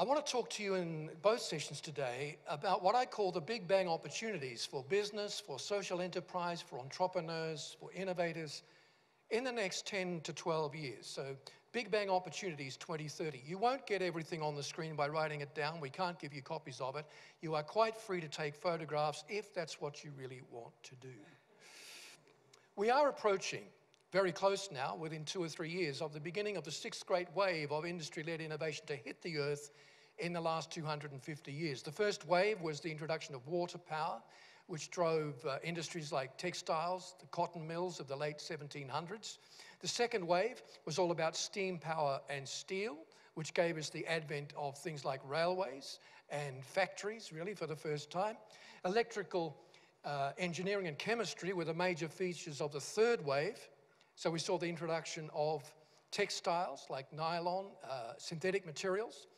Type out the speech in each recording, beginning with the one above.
I want to talk to you in both sessions today about what I call the Big Bang opportunities for business, for social enterprise, for entrepreneurs, for innovators in the next 10 to 12 years. So Big Bang opportunities 2030. You won't get everything on the screen by writing it down. We can't give you copies of it. You are quite free to take photographs if that's what you really want to do. We are approaching very close now, within 2 or 3 years, of the beginning of the sixth great wave of industry-led innovation to hit the earth in the last 250 years. The first wave was the introduction of water power, which drove industries like textiles, the cotton mills of the late 1700s. The second wave was all about steam power and steel, which gave us the advent of things like railways and factories, really, for the first time. Electrical engineering and chemistry were the major features of the third wave. So we saw the introduction of textiles like nylon, synthetic materials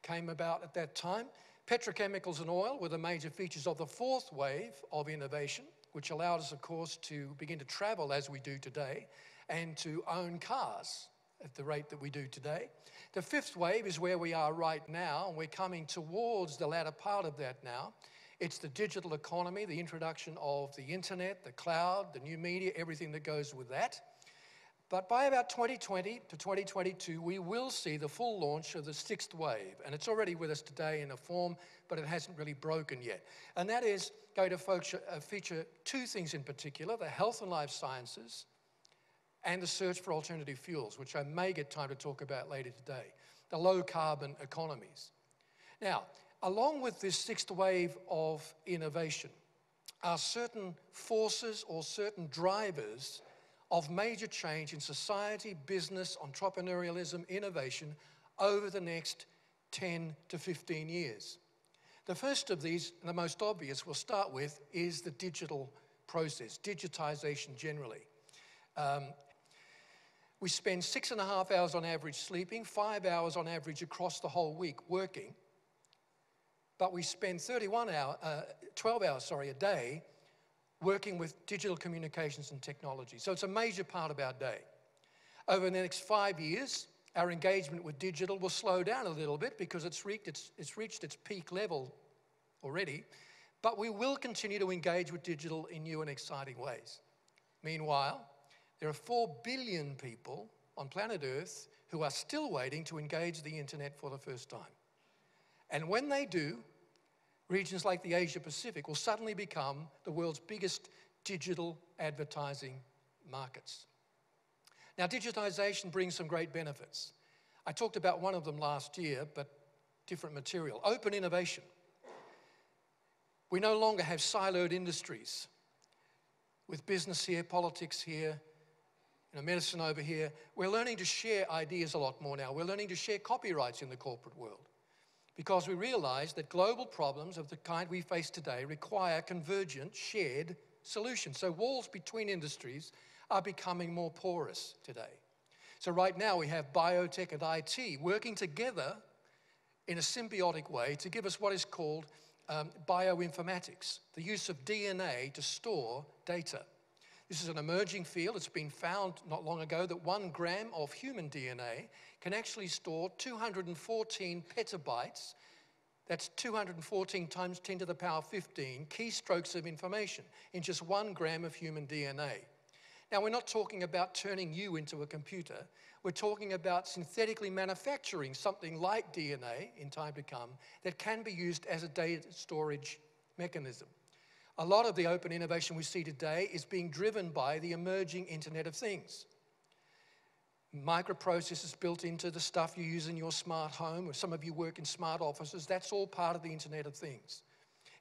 came about at that time. Petrochemicals and oil were the major features of the fourth wave of innovation, which allowed us, of course, to begin to travel as we do today and to own cars at the rate that we do today. The fifth wave is where we are right now, and we're coming towards the latter part of that now. It's the digital economy, the introduction of the internet, the cloud, the new media, everything that goes with that. But by about 2020 to 2022, we will see the full launch of the sixth wave. And it's already with us today in a form, but it hasn't really broken yet. And that is going to feature two things in particular: the health and life sciences and the search for alternative fuels, which I may get time to talk about later today, the low carbon economies. Now, along with this sixth wave of innovation are certain forces or certain drivers of major change in society, business, entrepreneurialism, innovation over the next 10 to 15 years. The first of these, and the most obvious we'll start with, is the digital process, digitization generally. We spend 6.5 hours on average sleeping, 5 hours on average across the whole week working, but we spend 12 hours a day working with digital communications and technology. So it's a major part of our day. Over the next 5 years, our engagement with digital will slow down a little bit because it's reached its peak level already, but we will continue to engage with digital in new and exciting ways. Meanwhile, there are 4 billion people on planet Earth who are still waiting to engage the internet for the first time. And when they do, regions like the Asia Pacific will suddenly become the world's biggest digital advertising markets. Now, digitization brings some great benefits. I talked about one of them last year, but different material. Open innovation. We no longer have siloed industries with business here, politics here, medicine over here. We're learning to share ideas a lot more now. We're learning to share copyrights in the corporate world, because we realize that global problems of the kind we face today require convergent, shared solutions. So walls between industries are becoming more porous today. So right now we have biotech and IT working together in a symbiotic way to give us what is called bioinformatics, the use of DNA to store data. This is an emerging field. It's been found not long ago that 1 gram of human DNA can actually store 214 petabytes. That's 214 times 10 to the power 15 keystrokes of information in just 1 gram of human DNA. Now, we're not talking about turning you into a computer. We're talking about synthetically manufacturing something like DNA in time to come that can be used as a data storage mechanism. A lot of the open innovation we see today is being driven by the emerging Internet of Things. Microprocessors built into the stuff you use in your smart home, or some of you work in smart offices, that's all part of the Internet of Things.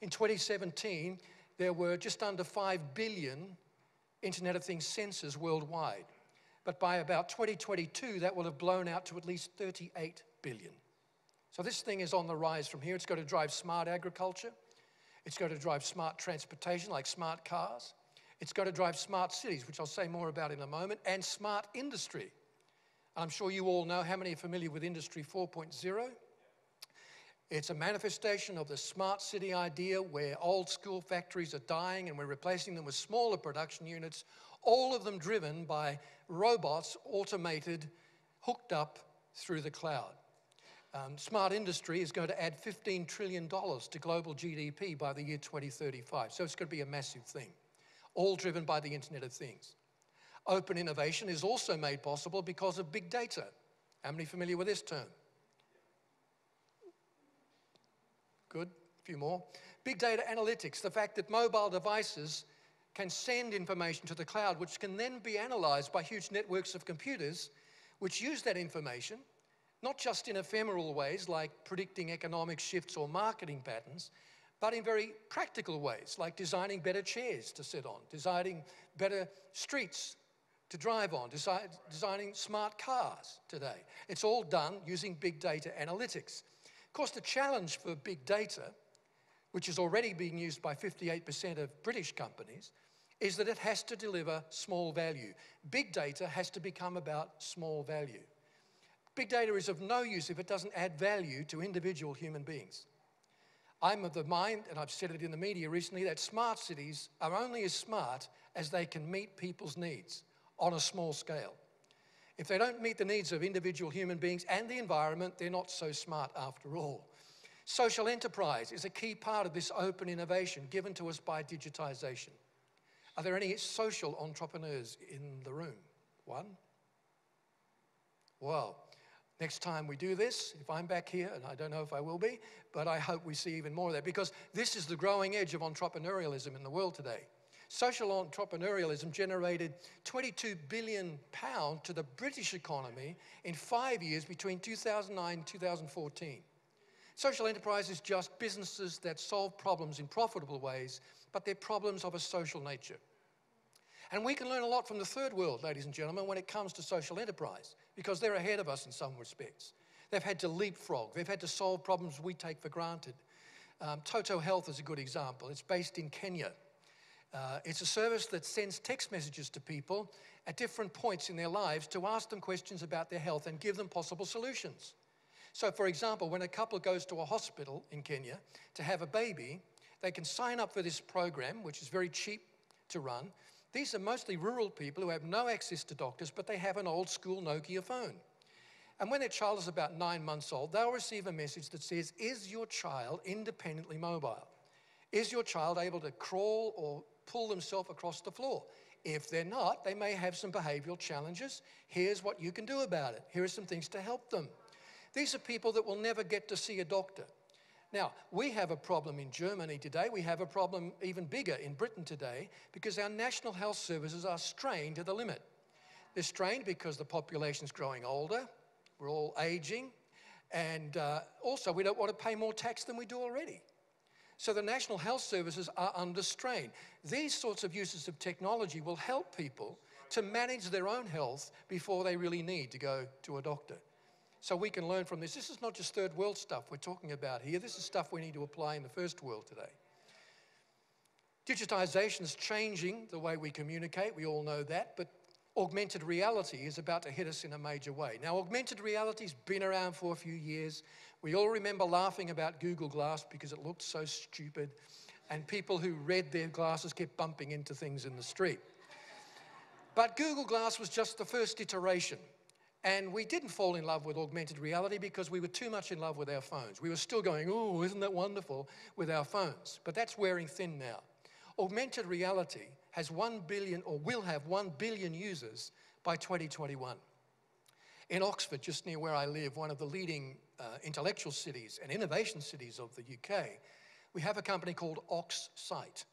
In 2017, there were just under 5 billion Internet of Things sensors worldwide. But by about 2022, that will have blown out to at least 38 billion. So this thing is on the rise from here. It's going to drive smart agriculture. It's going to drive smart transportation, like smart cars. It's going to drive smart cities, which I'll say more about in a moment, and smart industry. I'm sure you all know. How many are familiar with Industry 4.0? It's a manifestation of the smart city idea where old school factories are dying and we're replacing them with smaller production units, all of them driven by robots, automated, hooked up through the cloud. Smart industry is going to add $15 trillion to global GDP by the year 2035. So it's going to be a massive thing, all driven by the Internet of Things. Open innovation is also made possible because of big data. How many familiar with this term? Good, a few more. Big data analytics, the fact that mobile devices can send information to the cloud, which can then be analyzed by huge networks of computers, which use that information, not just in ephemeral ways like predicting economic shifts or marketing patterns, but in very practical ways, like designing better chairs to sit on, designing better streets to drive on, designing smart cars today. It's all done using big data analytics. Of course, the challenge for big data, which is already being used by 58% of British companies, is that it has to deliver small value. Big data has to become about small value. Big data is of no use if it doesn't add value to individual human beings. I'm of the mind, and I've said it in the media recently, that smart cities are only as smart as they can meet people's needs on a small scale. If they don't meet the needs of individual human beings and the environment, they're not so smart after all. Social enterprise is a key part of this open innovation given to us by digitization. Are there any social entrepreneurs in the room? One? Well, next time we do this, if I'm back here, and I don't know if I will be, but I hope we see even more of that, because this is the growing edge of entrepreneurialism in the world today. Social entrepreneurialism generated £22 billion to the British economy in 5 years between 2009 and 2014. Social enterprise is just businesses that solve problems in profitable ways, but they're problems of a social nature. And we can learn a lot from the third world, ladies and gentlemen, when it comes to social enterprise, because they're ahead of us in some respects. They've had to leapfrog. They've had to solve problems we take for granted. Toto Health is a good example. It's based in Kenya. It's a service that sends text messages to people at different points in their lives to ask them questions about their health and give them possible solutions. So, for example, when a couple goes to a hospital in Kenya to have a baby, they can sign up for this program, which is very cheap to run. These are mostly rural people who have no access to doctors, but they have an old school Nokia phone. And when their child is about 9 months old, they'll receive a message that says, is your child independently mobile? Is your child able to crawl or pull themselves across the floor? If they're not, they may have some behavioral challenges. Here's what you can do about it. Here are some things to help them. These are people that will never get to see a doctor. Now, we have a problem in Germany today. We have a problem even bigger in Britain today because our national health services are strained to the limit. They're strained because the population's growing older, we're all aging, and also we don't want to pay more tax than we do already. So the national health services are under strain. These sorts of uses of technology will help people to manage their own health before they really need to go to a doctor. So we can learn from this. This is not just third world stuff we're talking about here. This is stuff we need to apply in the first world today. Digitization is changing the way we communicate. We all know that. But augmented reality is about to hit us in a major way. Now, augmented reality's been around for a few years. We all remember laughing about Google Glass because it looked so stupid. And people who read their glasses kept bumping into things in the street. But Google Glass was just the first iteration. And we didn't fall in love with augmented reality because we were too much in love with our phones. We were still going, oh, isn't that wonderful, with our phones. But that's wearing thin now. Augmented reality has 1 billion, or will have 1 billion users by 2021. In Oxford, just near where I live, one of the leading intellectual cities and innovation cities of the UK, we have a company called OxSight,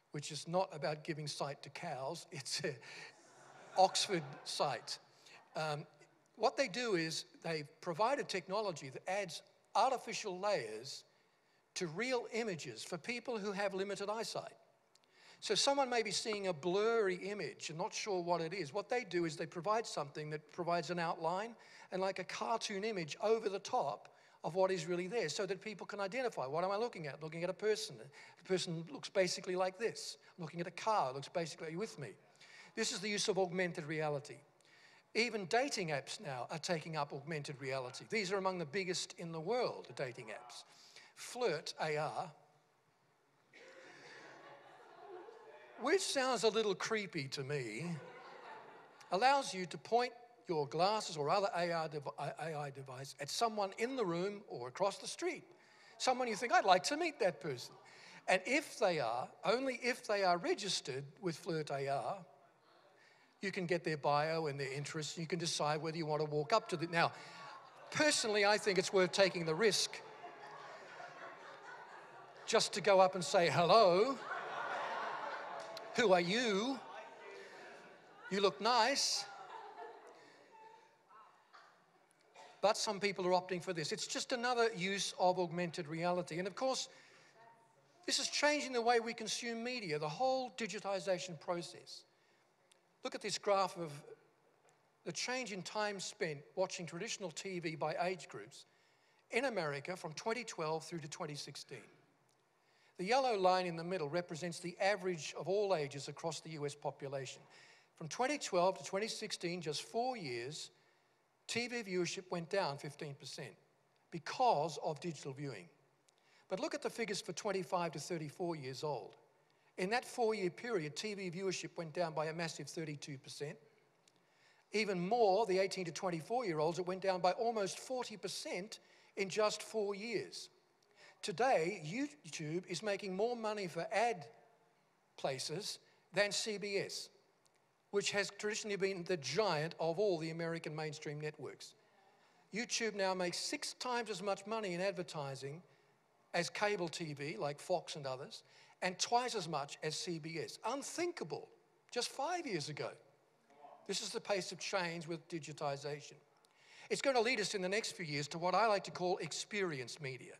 which is not about giving sight to cows. It's Oxford Sight. What they do is they provide a technology that adds artificial layers to real images for people who have limited eyesight. So someone may be seeing a blurry image and not sure what it is. What they do is they provide something that provides an outline and like a cartoon image over the top of what is really there so that people can identify, what am I looking at? Looking at a person. The person looks basically like this. Looking at a car, it looks basically, are you with me? This is the use of augmented reality. Even dating apps now are taking up augmented reality. These are among the biggest in the world, the dating apps. Flirt AR, which sounds a little creepy to me, allows you to point your glasses or other AI device at someone in the room or across the street. Someone you think, I'd like to meet that person. And if they are, only if they are registered with Flirt AR, you can get their bio and their interests. You can decide whether you want to walk up to them. Now, personally, I think it's worth taking the risk just to go up and say, hello, who are you? You look nice. But some people are opting for this. It's just another use of augmented reality. And of course, this is changing the way we consume media, the whole digitization process. Look at this graph of the change in time spent watching traditional TV by age groups in America from 2012 through to 2016. The yellow line in the middle represents the average of all ages across the US population. From 2012 to 2016, just 4 years, TV viewership went down 15% because of digital viewing. But look at the figures for 25 to 34 years old. In that 4-year period, TV viewership went down by a massive 32%. Even more, the 18 to 24-year-olds, it went down by almost 40% in just 4 years. Today, YouTube is making more money for ad places than CBS, which has traditionally been the giant of all the American mainstream networks. YouTube now makes 6 times as much money in advertising as cable TV, like Fox and others, and twice as much as CBS. Unthinkable just 5 years ago. This is the pace of change with digitization. It's going to lead us in the next few years to what I like to call experience media.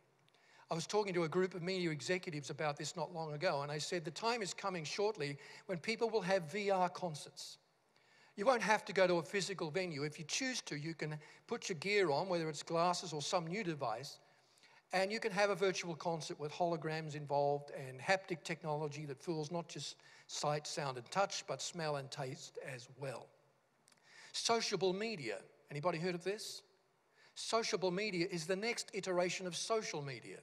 I was talking to a group of media executives about this not long ago, and I said the time is coming shortly when people will have VR concerts. You won't have to go to a physical venue. If you choose to, you can put your gear on, whether it's glasses or some new device, and you can have a virtual concert with holograms involved and haptic technology that fools not just sight, sound, and touch, but smell and taste as well. Sociable media. Anybody heard of this? Sociable media is the next iteration of social media.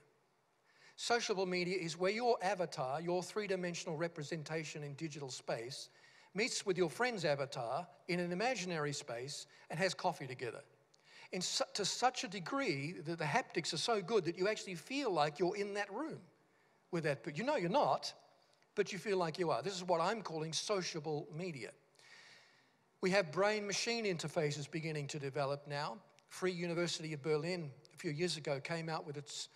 Sociable media is where your avatar, your three-dimensional representation in digital space, meets with your friend's avatar in an imaginary space and has coffee together. To such a degree that the haptics are so good that you actually feel like you're in that room with that. But you know you're not, but you feel like you are. This is what I'm calling sociable media. We have brain-machine interfaces beginning to develop now. Free University of Berlin a few years ago came out with its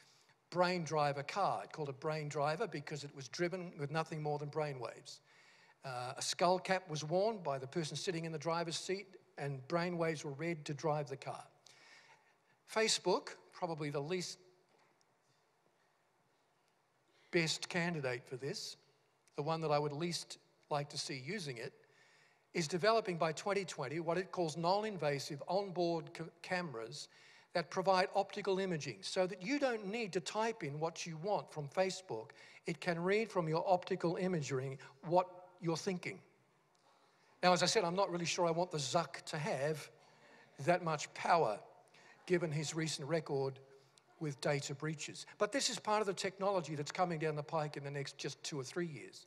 brain driver car. It called it brain driver because it was driven with nothing more than brain waves. A skull cap was worn by the person sitting in the driver's seat, and brain waves were read to drive the car. Facebook, probably the least best candidate for this, the one that I would least like to see using it, is developing by 2020 what it calls non-invasive onboard cameras that provide optical imaging so that you don't need to type in what you want from Facebook. It can read from your optical imaging what you're thinking. Now, as I said, I'm not really sure I want the Zuck to have that much power, given his recent record with data breaches. But this is part of the technology that's coming down the pike in the next just 2 or 3 years.